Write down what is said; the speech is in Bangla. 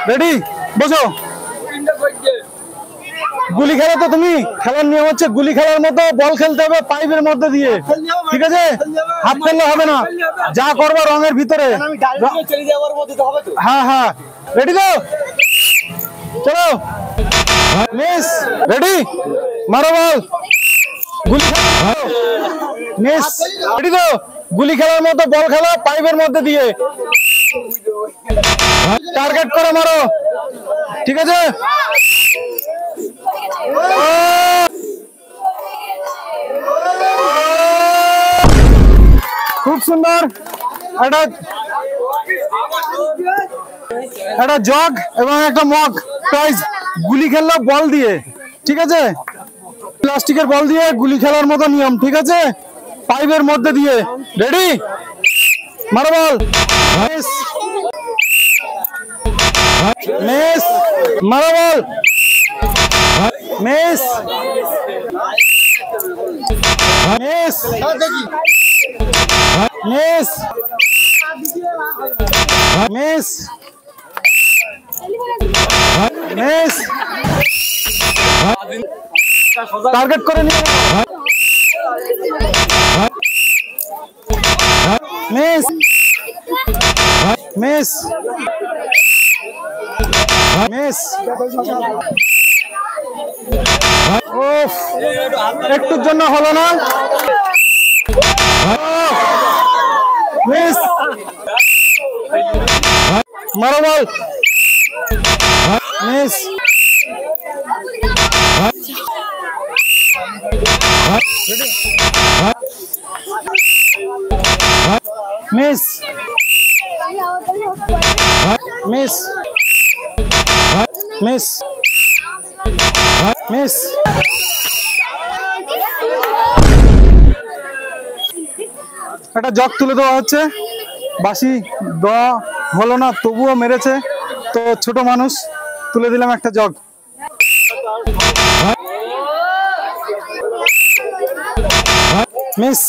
রেডি, বসো। গুলি খেলা তো তুমি, খেলার নিয়ম হচ্ছে গুলি খেলার মতো বল খেলতে হবে পাইপের মধ্যে দিয়ে, ঠিক আছে? হাত ফেললে হবে না, যা করবো রঙের ভিতরে। হ্যাঁ হ্যাঁ, রেডি তো? চলো মিস, রেডি, মারো বল। গুলি মিস, রেডি তো? গুলি খেলার মতো বল খেলা পাইপের মধ্যে দিয়ে, টার্গেট করে মারো, ঠিক আছে? খুব সুন্দর। একটা জগ এবং একটা মগ প্রাইজ। গুলি খেললো বল দিয়ে, ঠিক আছে? প্লাস্টিকের বল দিয়ে গুলি খেলার মতো নিয়ম, ঠিক আছে? পাইপের মধ্যে দিয়ে। রেডি, মারো বল। মিস, মিস, মারো ball. Miss, miss, miss, miss, miss, target করে নিয়ে মিস, মিস, মিস। ওফ, একটুর জন্য হলো না। মিস, মারো ball. Miss, miss, miss, miss, miss. একটা জগ তুলে দেওয়া হচ্ছে, বাসি দেওয়া হলো না, তবুও মেরেছে, তো ছোট মানুষ তুলে দিলাম একটা জগ। মিস।